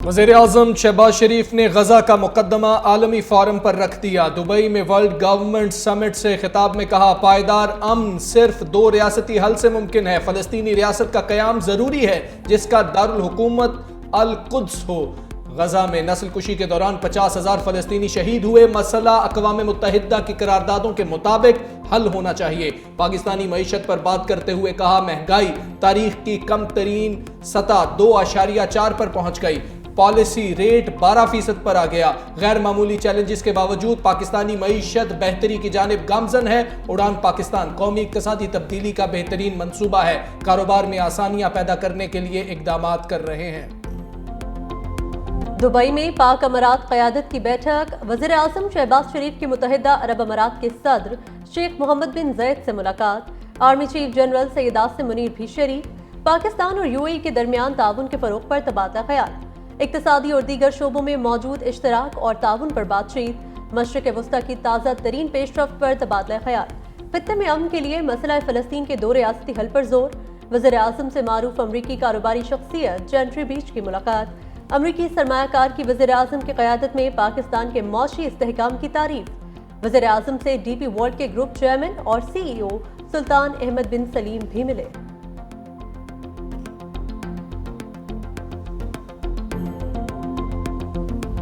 वज़ीर आज़म शहबाज शरीफ ने गजा का मुकदमा आलमी फोरम पर रख दिया। दुबई में वर्ल्ड गवर्नमेंट समिट से खिताब में कहा, पायदार अमन सिर्फ 2 रियासती हल से मुमकिन है। फ़लस्तीनी रियासत का क़याम ज़रूरी है जिसका दारुल हुकूमत अल कुद्स हो। गजा में नस्ल कुशी के दौरान 50,000 फ़लस्तीनी शहीद हुए। मसला अक़वाम मुत्तहिदा की करारदादों के मुताबिक हल होना चाहिए। पाकिस्तानी मईशत पर बात करते हुए कहा, महंगाई तारीख की कम तरीन सतह 2.4 पर पहुंच गई। पॉलिसी रेट 12% पर आ गया। गैर मामूली चैलेंजेस के बावजूद पाकिस्तानी मईशत बेहतरी की जानिब गामजन है। उड़ान पाकिस्तान कौमी इक़्तिसादी तब्दीली का बेहतरीन मंसूबा है। कारोबार में आसानियां पैदा करने के लिए इक़दामात कर रहे हैं। दुबई में पाक अमारात क़यादत की बैठक। वज़ीर आज़म शहबाज शरीफ की मुत्तहिदा अरब अमारात के सदर शेख मोहम्मद बिन ज़ैद से मुलाकात। Army chief general Syed Asim Munir भी शरीक। पाकिस्तान और यूएई के दरमियान ताउन के फ़रोग़ पर तबादला ख्याल। इक़्तिसादी और दीगर शोबों में मौजूद इश्तराक और ताउन पर बातचीत। मशरिक़ वस्ता की ताज़ा तरीन पेशरफ्त पर तबादला ख्याल। खित्ते में अमन के लिए मसला फ़लस्तीन के 2 रियासती हल पर जोर। वज़ीर आज़म से मारूफ अमरीकी कारोबारी शख्सियत जेंट्री बीच की मुलाकात। अमरीकी सरमायाकार की वज़ीर आज़म की क़यादत में पाकिस्तान के मौशी इस्तेहकाम की तारीफ। वज़ीर आज़म से डीपी वर्ल्ड के ग्रुप चेयरमैन और CEO सुल्तान अहमद बिन सलीम भी मिले।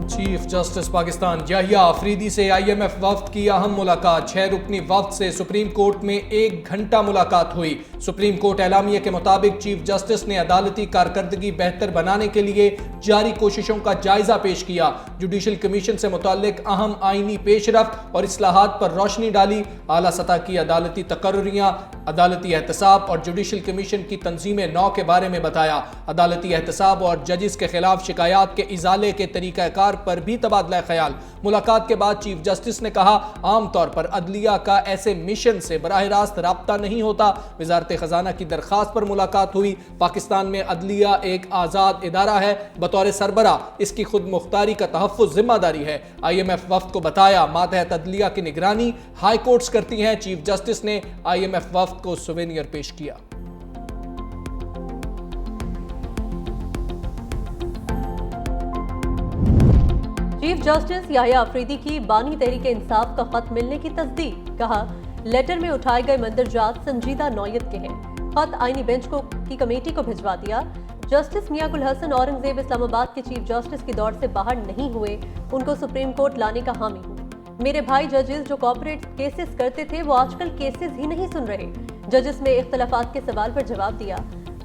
चीफ जस्टिस पाकिस्तान याहिया अफरीदी से IMF वफ्द की अहम मुलाकात। 6 रुकनी वफ्द से सुप्रीम कोर्ट में 1 घंटा मुलाकात हुई। सुप्रीम कोर्ट एलामिया के मुताबिक चीफ जस्टिस ने अदालती कारकर्दगी बेहतर बनाने के लिए जारी कोशिशों का जायजा पेश किया। जुडिशल कमीशन से मुताल्लिक अहम आईनी पेशरफ्त और इस्लाहात पर रोशनी डाली। आला सतह की अदालती तकर्रियां, अदालती एहतसाब और जुडिशल कमीशन की तंजीम नौ के बारे में बताया। अदालती एहतसाब और जजिस के खिलाफ शिकायत के इजाले के तरीक़ाकार पर भी तबादला ख्याल। मुलाकात के बाद चीफ जस्टिस ने कहा, आमतौर पर अदलिया का ऐसे मिशन से बराह रास्त राब्ता नहीं होता। वजारत खजाना की दरखास्त पर मुलाकात हुई। पाकिस्तान में अदलिया एक आज़ाद इदारा है। बतौर सरबरा इसकी खुद मुख्तारी का तहफ़्फ़ुज़ जिम्मेदारी है। IMF वफ्द को बताया, मातहत अदलिया की निगरानी हाई कोर्ट्स करती हैं। चीफ जस्टिस ने IMF वफ्द को सुवेनियर पेश किया। चीफ जस्टिस याहिया अफरीदी की बानी तहरीक इंसाफ का खत मिलने की तस्दीक। कहा, लेटर में उठाए गए मंदरजात संजीदा नौयत के हैं। खत आईनी बेंच की कमेटी को भिजवा दिया। जस्टिस मियां गुल हसन औरंगजेब इस्लामाबाद के चीफ जस्टिस की दौड़ से बाहर नहीं हुए। उनको सुप्रीम कोर्ट लाने का हामी हूँ। मेरे भाई जजेस जो कॉर्पोरेट केसेस करते थे वो आजकल केसेस ही नहीं सुन रहे। जजेस में इख्तलाफात के सवाल पर जवाब दिया।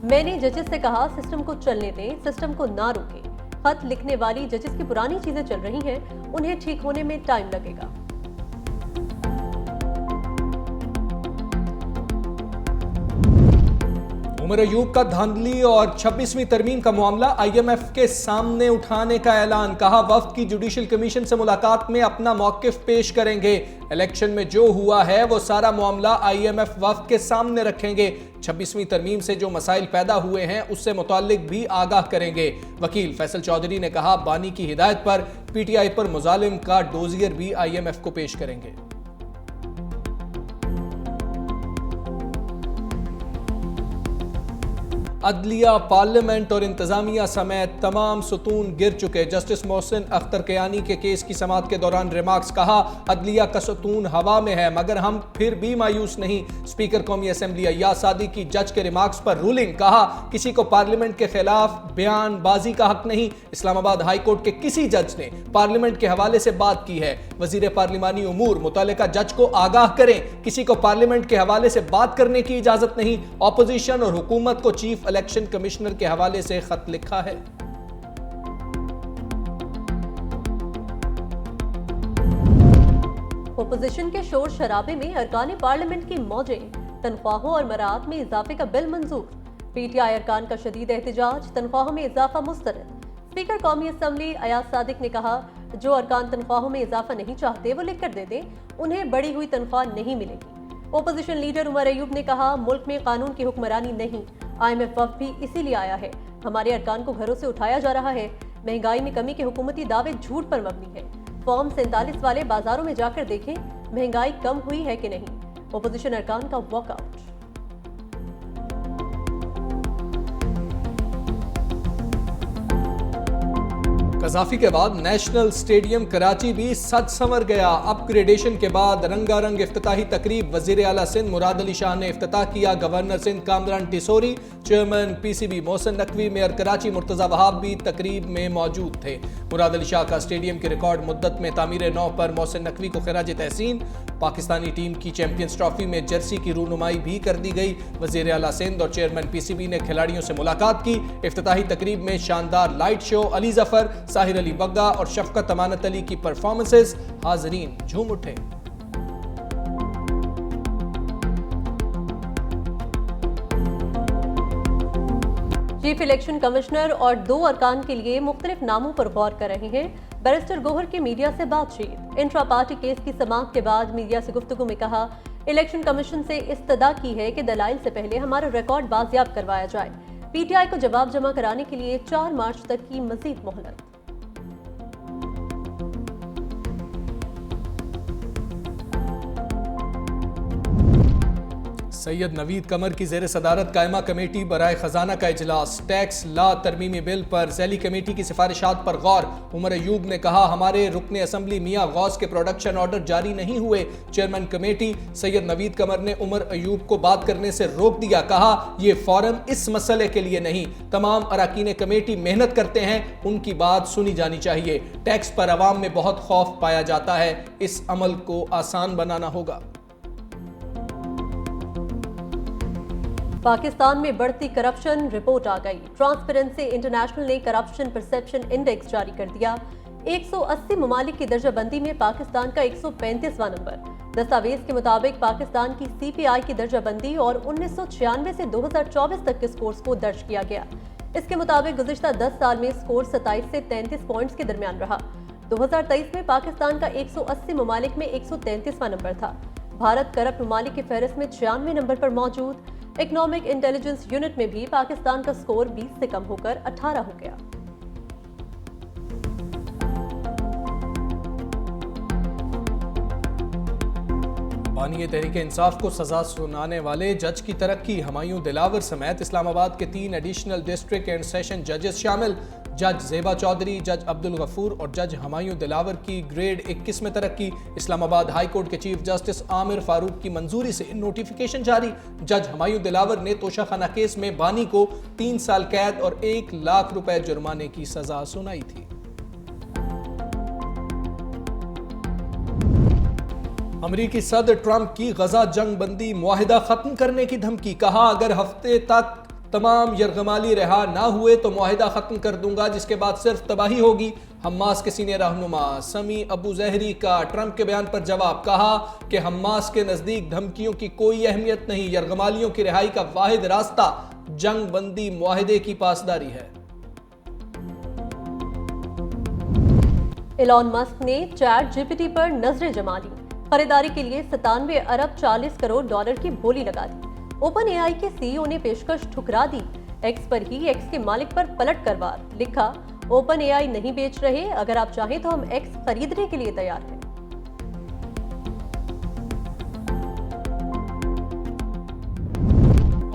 मैंने जजेस से कहा, सिस्टम को चलने दें, सिस्टम को ना रोकें। खत लिखने वाली जजेस की पुरानी चीजें चल रही हैं, उन्हें ठीक होने में टाइम लगेगा। उमर अयूब का धांधली और 26वीं तरमीम का मामला IMF के सामने उठाने का ऐलान। कहा, वफ्द की जुडिशल कमीशन से मुलाकात में अपना मौकिफ पेश करेंगे। इलेक्शन में जो हुआ है वो सारा मामला IMF वफ्द के सामने रखेंगे। 26वीं तरमीम से जो मसाइल पैदा हुए हैं उससे मुताल्लिक भी आगाह करेंगे। वकील फैसल चौधरी ने कहा, बानी की हिदायत पर PTI पर मुजालिम का डोजियर भी IMF को पेश करेंगे। अदलिया, पार्लियामेंट और इंतजामिया समेत तमाम सुतून गिर चुके। जस्टिस मोहसिन अख्तर कयानी के केस की समाअत के दौरान रिमार्क्स। कहा, अदलिया का सुतून हवा में है मगर हम फिर भी मायूस नहीं। स्पीकर कौमी असम्बली अय्याज सादी की जज के रिमार्क्स पर रूलिंग। कहा, किसी को पार्लियामेंट के खिलाफ बयानबाजी का हक नहीं। इस्लामाबाद हाई कोर्ट के किसी जज ने पार्लियामेंट के हवाले से बात की है। वजीर पार्लिमानी उमूर मुतल्लिका जज को आगाह करें। किसी को पार्लियामेंट के हवाले से बात करने की इजाजत नहीं। ऑपोजिशन और हुकूमत को चीफ इलेक्शन कमिश्नर के हवाले से खत लिखा है। ओपोजिशन के शोर शराबे में अरकान पार्लियामेंट की मौजें। तनख्वाहों और मराहत में इजाफे का बिल मंजूर। PTI अरकान का शदीद एहतजाज। तनख्वाहों में इजाफा मुस्तरद। स्पीकर कौमी असम्बली अयाज सादिक ने कहा, जो अरकान तनख्वाहों में इजाफा नहीं चाहते वो लिख कर दे दें, उन्हें बढ़ी हुई तनख्वाह नहीं मिलेगी। ओपोजिशन लीडर उमर अयूब ने कहा, मुल्क में कानून की हुक्मरानी नहीं। IMF वफ्द भी इसीलिए आया है। हमारे अरकान को घरों से उठाया जा रहा है। महंगाई में कमी के हुकूमती दावे झूठ पर मबनी है। फॉर्म 47 वाले बाजारों में जाकर देखें, महंगाई कम हुई है कि नहीं। ओपोजिशन अरकान का वॉकआउट। कजाफी के बाद नेशनल स्टेडियम कराची भी सज संवर गया। अपग्रेडेशन के बाद रंगारंग इफ्तिताही तकरीब। वजीर आला सिंध मुराद अली शाह ने इफ्तिताह किया। Governor Sindh Kamran Tessori, chairman PCB Mohsin Naqvi, mayor Karachi Murtaza Wahab भी तकरीब में मौजूद थे। मुराद अली शाह का स्टेडियम की रिकॉर्ड मुद्दत में तामीर नौ पर मोहसिन नकवी को खिराज तहसीन। पाकिस्तानी टीम की चैंपियंस ट्रॉफी में जर्सी की रूनुमाई भी कर दी गई। वजीर आला सिंध और चेयरमैन पीसीबी ने खिलाड़ियों से मुलाकात की। इफ्तिताही तकरीब में शानदार लाइट शो, अली जफर, साहिर अली बग्गा और शफकत अमानत अली की परफॉर्मेंसेस, हाजरीन झूम उठे। चीफ इलेक्शन कमिश्नर और 2 अरकान के लिए मुख्तलिफ नामों पर गौर कर रहे हैं। बैरिस्टर गोहर की मीडिया से बातचीत। इंट्रा पार्टी केस की समाअत के बाद मीडिया से गुफ्तगू में कहा, इलेक्शन कमीशन से इस्तदा की है कि दलाइल से पहले हमारा रिकॉर्ड बाजियाब करवाया जाए। पीटीआई को जवाब जमा कराने के लिए 4 मार्च तक की मजीद मोहलत। सैयद नवीद कमर की जेर सदारत कायमा कमेटी बराए खजाना का इजलास। टैक्स ला तरमीमी बिल पर जैली कमेटी की सिफारिशात पर गौर। उमर अयूब ने कहा, हमारे रुकने असम्बली मियां गौस के प्रोडक्शन ऑर्डर जारी नहीं हुए। चेयरमैन कमेटी सैयद नवीद कमर ने उमर अयूब को बात करने से रोक दिया। कहा, यह फोरम इस मसले के लिए नहीं, तमाम अरकान कमेटी मेहनत करते हैं, उनकी बात सुनी जानी चाहिए। टैक्स पर अवाम में बहुत खौफ पाया जाता है, इस अमल को आसान बनाना होगा। पाकिस्तान में बढ़ती करप्शन, रिपोर्ट आ गई। ट्रांसपेरेंसी इंटरनेशनल ने करप्शन परसेप्शन इंडेक्स जारी कर दिया। 180 ममालिक की दर्जाबंदी में पाकिस्तान का 135वां नंबर। दस्तावेज के मुताबिक पाकिस्तान की सीपीआई की दर्जाबंदी और 1996 से 2024 तक के स्कोर्स को दर्ज किया गया। इसके मुताबिक गुज़िश्ता 10 साल में स्कोर 27 से 33 पॉइंट्स के दरमियान रहा। 2023 में पाकिस्तान का 180 ममालिक में 133वां नंबर था। भारत करप्ट ममालिक की फहरिस्त में 96 नंबर पर मौजूद। इकोनॉमिक इंटेलिजेंस यूनिट में भी पाकिस्तान का स्कोर 20 से कम होकर 18 हो गया। बानी तहरीक इंसाफ को सजा सुनाने वाले जज की तरक्की। हुमायूं दिलावर समेत इस्लामाबाद के 3 एडिशनल डिस्ट्रिक्ट एंड सेशन जजेस शामिल। जज जेबा चौधरी, जज अब्दुल गफूर और जज हुमायूं दिलावर की ग्रेड 21 में तरक्की। इस्लामाबाद हाई कोर्ट के चीफ जस्टिस आमिर फारूक की मंजूरी से नोटिफिकेशन जारी। जज हुमायूं दिलावर ने तोशाखाना केस में बानी को 3 साल कैद और 1 लाख रुपए जुर्माने की सजा सुनाई थी। अमरीकी सदर ट्रंप की गजा जंग बंदी मुआहिदा खत्म करने की धमकी। कहा, अगर हफ्ते तक तमाम यरगमाली रिहा ना हुए तो मुआहिदा खत्म कर दूंगा, जिसके बाद सिर्फ तबाही होगी। हमास के सीनियर रहनुमा समी अबू जहरी का ट्रंप के बयान पर जवाब। कहा कि हमास के नजदीक धमकियों की कोई अहमियत नहीं, यरगमालियों की रिहाई का वाहिद रास्ता जंग बंदी मुआहिदे की पासदारी है। एलॉन मस्क ने चैट जीपीटी पर नजरें जमा ली। खरीदारी के लिए 97 अरब 40 करोड़ डॉलर की बोली लगा दी। ओपन एआई के सीईओ ने पेशकश ठुकरा दी। एक्स पर ही एक्स के मालिक पर पलट कर वार। लिखा, ओपन एआई नहीं बेच रहे, अगर आप चाहें तो हम एक्स खरीदने के लिए तैयार हैं।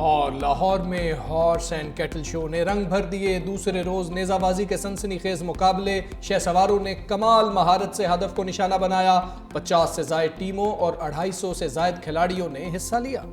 और लाहौर में हॉर्स एंड कैटल शो ने रंग भर दिए। दूसरे रोज नेजाबाजी के सनसनीखेज मुकाबले। शहसवारों ने कमाल महारत से हदफ को निशाना बनाया। 50 से जायद टीमों और 250 से जायद खिलाड़ियों ने हिस्सा लिया।